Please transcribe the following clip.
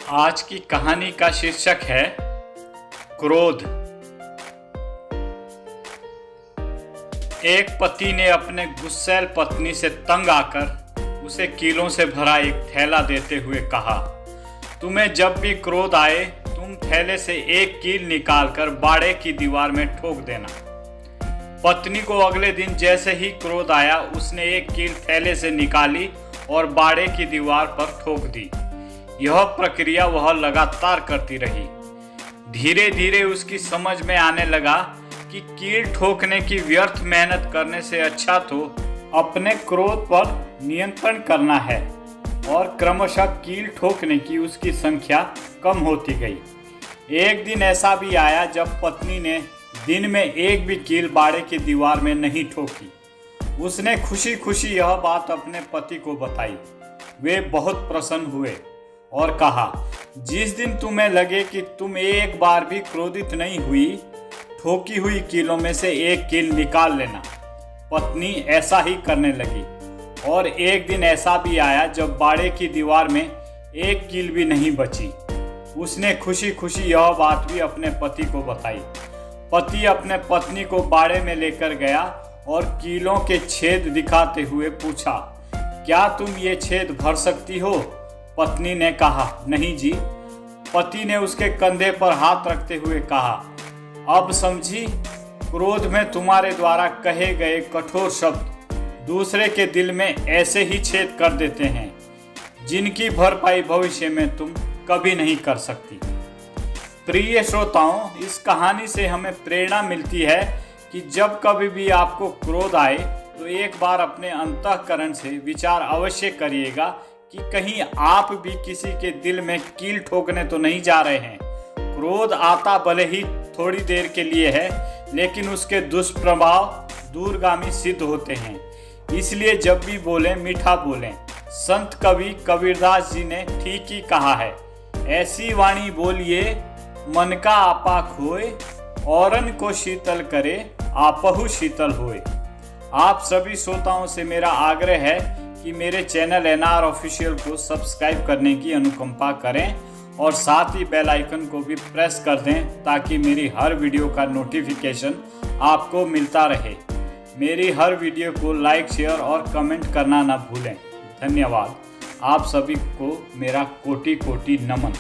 आज की कहानी का शीर्षक है क्रोध। एक पति ने अपने गुस्सैल पत्नी से तंग आकर उसे कीलों से भरा एक थैला देते हुए कहा, तुम्हें जब भी क्रोध आए तुम थैले से एक कील निकालकर बाड़े की दीवार में ठोक देना। पत्नी को अगले दिन जैसे ही क्रोध आया उसने एक कील थैले से निकाली और बाड़े की दीवार पर ठोक दी। यह प्रक्रिया वह लगातार करती रही। धीरे धीरे उसकी समझ में आने लगा कि कील ठोकने की व्यर्थ मेहनत करने से अच्छा तो अपने क्रोध पर नियंत्रण करना है, और क्रमशः कील ठोकने की उसकी संख्या कम होती गई। एक दिन ऐसा भी आया जब पत्नी ने दिन में एक भी कील बाड़े की दीवार में नहीं ठोकी। उसने खुशी खुशी यह बात अपने पति को बताई। वे बहुत प्रसन्न हुए और कहा, जिस दिन तुम्हें लगे कि तुम एक बार भी क्रोधित नहीं हुई, ठोकी हुई कीलों में से एक कील निकाल लेना। पत्नी ऐसा ही करने लगी, और एक दिन ऐसा भी आया जब बाड़े की दीवार में एक कील भी नहीं बची। उसने खुशी खुशी यह बात भी अपने पति को बताई। पति अपने पत्नी को बाड़े में लेकर गया और कीलों के छेद दिखाते हुए पूछा, क्या तुम ये छेद भर सकती हो? पत्नी ने कहा, नहीं जी। पति ने उसके कंधे पर हाथ रखते हुए कहा, अब समझी, क्रोध में तुम्हारे द्वारा कहे गए कठोर शब्द दूसरे के दिल में ऐसे ही छेद कर देते हैं जिनकी भरपाई भविष्य में तुम कभी नहीं कर सकती। प्रिय श्रोताओं, इस कहानी से हमें प्रेरणा मिलती है कि जब कभी भी आपको क्रोध आए तो एक बार अपने अंतःकरण से विचार अवश्य करिएगा कि कहीं आप भी किसी के दिल में कील ठोकने तो नहीं जा रहे हैं। क्रोध आता भले ही थोड़ी देर के लिए है, लेकिन उसके दुष्प्रभाव दूरगामी सिद्ध होते हैं। इसलिए जब भी बोलें मीठा बोलें। संत कवि कबीरदास जी ने ठीक ही कहा है, ऐसी वाणी बोलिए मन का आपा खोए, औरन को शीतल करे आपहु शीतल होए। आप सभी श्रोताओं से मेरा आग्रह है कि मेरे चैनल एनआर ऑफिशियल को सब्सक्राइब करने की अनुकंपा करें और साथ ही बेल आइकन को भी प्रेस कर दें ताकि मेरी हर वीडियो का नोटिफिकेशन आपको मिलता रहे। मेरी हर वीडियो को लाइक, शेयर और कमेंट करना ना भूलें। धन्यवाद। आप सभी को मेरा कोटि कोटि नमन।